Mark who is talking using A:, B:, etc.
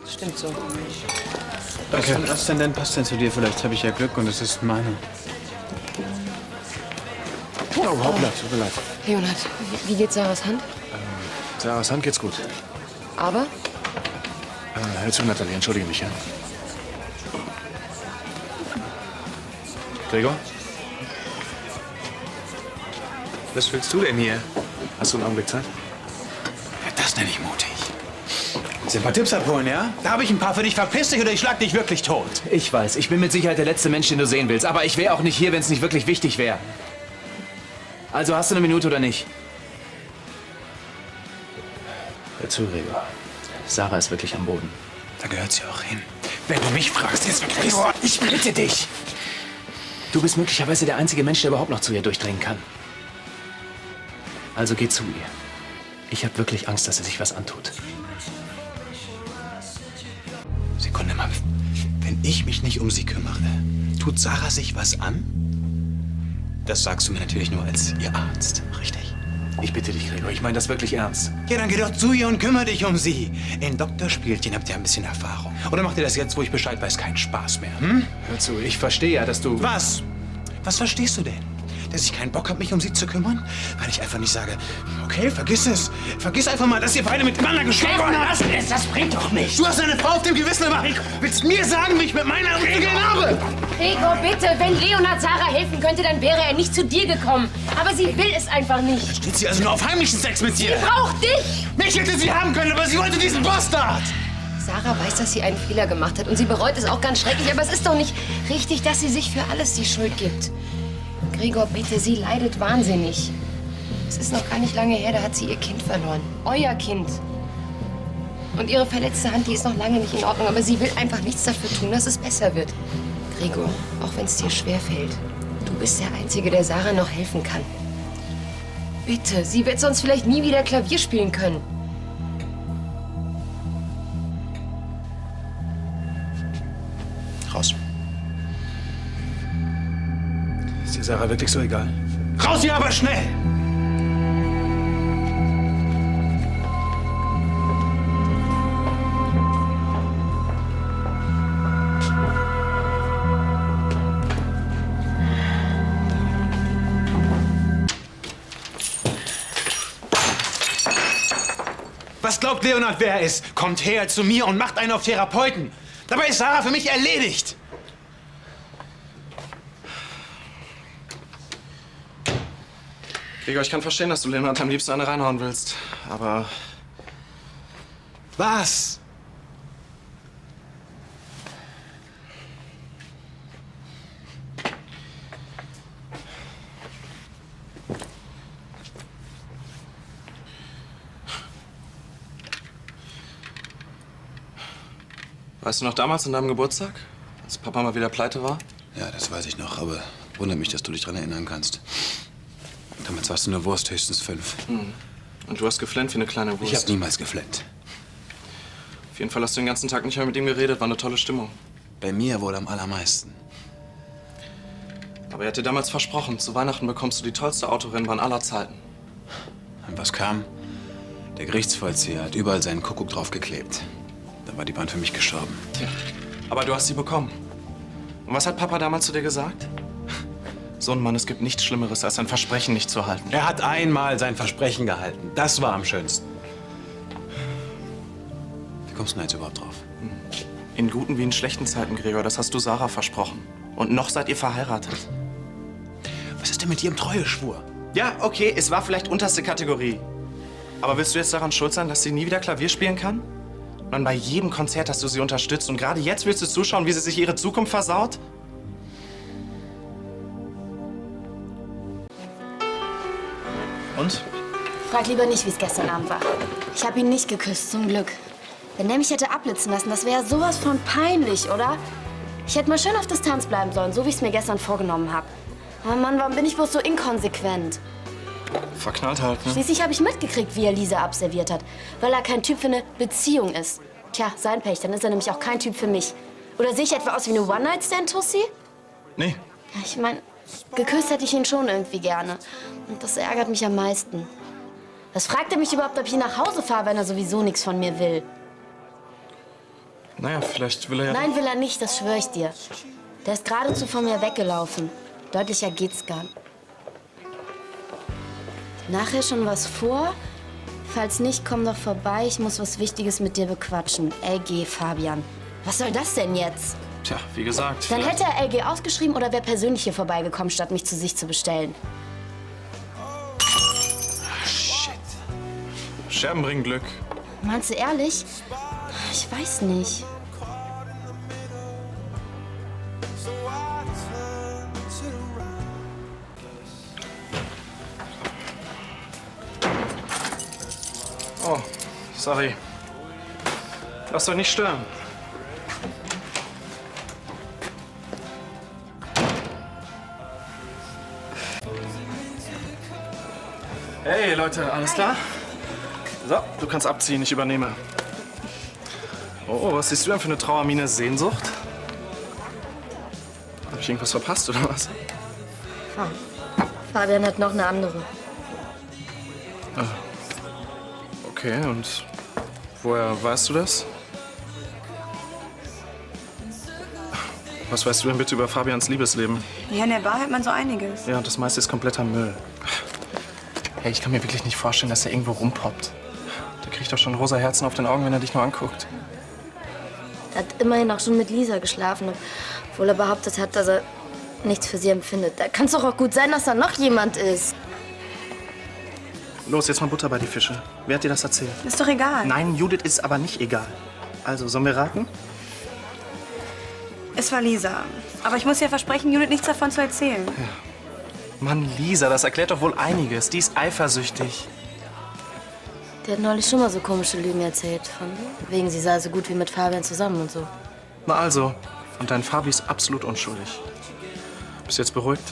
A: Das stimmt so.
B: Okay. Was für ein Aszendent passt denn zu dir? Vielleicht habe ich ja Glück und es ist meine. Oh, hoppla, tut mir leid.
A: Leonhard, wie geht's Sarahs Hand?
C: Sarahs Hand geht's gut.
A: Aber?
C: Hör zu, Nathalie, entschuldige mich, ja? Gregor? Was willst du denn hier? Hast du einen Augenblick Zeit?
B: Ja, das nenne ich mutig. Willst du ein paar Tipps abholen, ja? Da habe ich ein paar für dich. Verpiss dich oder ich schlag dich wirklich tot.
D: Ich weiß, ich bin mit Sicherheit der letzte Mensch, den du sehen willst. Aber ich wäre auch nicht hier, wenn es nicht wirklich wichtig wäre. Also hast du eine Minute oder nicht?
C: Hör zu, Gregor.
D: Sarah ist wirklich am Boden.
B: Da gehört sie auch hin. Wenn du mich fragst, jetzt wirklich. Gregor, ich bitte dich.
D: Du bist möglicherweise der einzige Mensch, der überhaupt noch zu ihr durchdringen kann. Also geh zu ihr. Ich habe wirklich Angst, dass sie sich was antut.
B: Sekunde mal. Wenn ich mich nicht um sie kümmere, tut Sarah sich was an? Das sagst du mir natürlich nur als ihr Arzt, richtig?
D: Ich bitte dich, Gregor, ich meine das wirklich ernst.
B: Ja, dann geh doch zu ihr und kümmere dich um sie. In Doktorspielchen habt ihr ein bisschen Erfahrung. Oder macht ihr das jetzt, wo ich Bescheid weiß, keinen Spaß mehr? Hm?
D: Hör zu, ich verstehe ja, dass du...
B: Was? Was verstehst du denn? Dass ich keinen Bock habe, mich um sie zu kümmern? Weil ich einfach nicht sage, okay, vergiss es. Vergiss einfach mal, dass ihr beide miteinander geschlafen habt.
A: Das bringt doch nichts.
B: Du hast eine Frau auf dem Gewissen, aber willst mir sagen, wie ich mit meiner umzugehen habe?
A: Gregor, bitte, wenn Leonhard Sarah helfen könnte, dann wäre er nicht zu dir gekommen. Aber sie will es einfach nicht.
B: Steht sie also nur auf heimlichen Sex mit dir?
A: Sie braucht dich.
B: Mich hätte sie haben können, aber sie wollte diesen Bastard.
A: Sarah weiß, dass sie einen Fehler gemacht hat und sie bereut es auch ganz schrecklich. Aber es ist doch nicht richtig, dass sie sich für alles die Schuld gibt. Gregor, bitte, sie leidet wahnsinnig. Es ist noch gar nicht lange her, da hat sie ihr Kind verloren. Euer Kind. Und ihre verletzte Hand, die ist noch lange nicht in Ordnung. Aber sie will einfach nichts dafür tun, dass es besser wird. Gregor, auch wenn es dir schwerfällt, du bist der Einzige, der Sarah noch helfen kann. Bitte, sie wird sonst vielleicht nie wieder Klavier spielen können.
B: Raus. Ist dir Sarah wirklich so egal? Raus hier, aber schnell! Was glaubt Leonhard, wer er ist? Kommt her zu mir und macht einen auf Therapeuten. Dabei ist Sarah für mich erledigt.
E: Gregor, ich kann verstehen, dass du Leonhard am liebsten eine reinhauen willst. Aber
B: Was?
E: weißt du noch damals an deinem Geburtstag, als Papa mal wieder pleite war?
B: Ja, das weiß ich noch, aber wundert mich, dass du dich daran erinnern kannst. Damals warst du eine Wurst, höchstens 5.
E: Und du hast geflennt wie eine kleine Wurst.
B: Ich habe niemals geflennt.
E: Auf jeden Fall hast du den ganzen Tag nicht mehr mit ihm geredet. War eine tolle Stimmung.
B: Bei mir wurde am allermeisten.
E: Aber er hat dir damals versprochen, zu Weihnachten bekommst du die tollste Autorennbahn aller Zeiten.
B: Und was kam? Der Gerichtsvollzieher hat überall seinen Kuckuck draufgeklebt. Da war die Bahn für mich gestorben.
E: Tja, aber du hast sie bekommen. Und was hat Papa damals zu dir gesagt? Sohn, Mann, es gibt nichts Schlimmeres, als ein Versprechen nicht zu halten.
B: Er hat einmal sein Versprechen gehalten. Das war am schönsten. Wie kommst du denn jetzt überhaupt drauf?
E: In guten wie in schlechten Zeiten, Gregor, das hast du Sarah versprochen. Und noch seid ihr verheiratet.
B: Was ist denn mit ihrem Treueschwur?
E: Ja, okay, es war vielleicht unterste Kategorie. Aber willst du jetzt daran schuld sein, dass sie nie wieder Klavier spielen kann? Und bei jedem Konzert hast du sie unterstützt und gerade jetzt willst du zuschauen, wie sie sich ihre Zukunft versaut?
B: Und?
F: Frag lieber nicht, wie es gestern Abend war. Ich habe ihn nicht geküsst, zum Glück. Wenn der mich hätte abblitzen lassen, das wäre sowas von peinlich, oder? Ich hätte mal schön auf Distanz bleiben sollen, so wie ich es mir gestern vorgenommen habe. Aber Mann, warum bin ich bloß so inkonsequent?
E: Verknallt halt, ne?
F: Schließlich habe ich mitgekriegt, wie er Lisa abserviert hat, weil er kein Typ für eine Beziehung ist. Tja, sein Pech, dann ist er nämlich auch kein Typ für mich. Oder sehe ich etwa aus wie eine One-Night-Stand-Tussi?
E: Nee.
F: Ja, ich meine, geküsst hätte ich ihn schon irgendwie gerne. Und das ärgert mich am meisten. Was fragt er mich überhaupt, ob ich nach Hause fahre, wenn er sowieso nichts von mir will?
E: Naja, vielleicht will er ja...
F: Nein, will er nicht, das schwöre ich dir. Der ist geradezu von mir weggelaufen. Deutlicher geht's gar nicht. Nachher schon was vor? Falls nicht, komm doch vorbei. Ich muss was Wichtiges mit dir bequatschen. LG, Fabian. Was soll das denn jetzt?
E: Tja, wie gesagt...
F: Dann hätte er LG ausgeschrieben oder wäre persönlich hier vorbeigekommen, statt mich zu sich zu bestellen.
E: Scherben bringen Glück.
F: Meinst du ehrlich? Ich weiß nicht.
E: Oh, sorry. Lass euch nicht stören. Hey Leute, alles klar? So, du kannst abziehen, ich übernehme. Oh, was siehst du denn für eine Trauermine? Sehnsucht? Hab ich irgendwas verpasst oder was?
F: Fabian hat noch eine andere.
E: Okay, und woher weißt du das? Was weißt du denn bitte über Fabians Liebesleben?
G: Ja, in der Bar hört man so einiges.
E: Ja, das meiste ist kompletter Müll. Hey, ich kann mir wirklich nicht vorstellen, dass er irgendwo rumpoppt. Der kriegt doch schon rosa Herzen auf den Augen, wenn er dich nur anguckt.
F: Er hat immerhin auch schon mit Lisa geschlafen, obwohl er behauptet hat, dass er nichts für sie empfindet. Da kann es doch auch gut sein, dass da noch jemand ist.
E: Los, jetzt mal Butter bei die Fische. Wer hat dir das erzählt?
G: Ist doch egal.
E: Nein, Judith ist aber nicht egal. Also, sollen wir raten?
G: Es war Lisa. Aber ich muss ja versprechen, Judith nichts davon zu erzählen.
E: Mann, Lisa, das erklärt doch wohl einiges. Die ist eifersüchtig.
F: Die hat neulich schon mal so komische Lügen erzählt. Von wegen, sie sei so gut wie mit Fabian zusammen und so.
E: Na also. Und dein Fabi ist absolut unschuldig. Bist du jetzt beruhigt?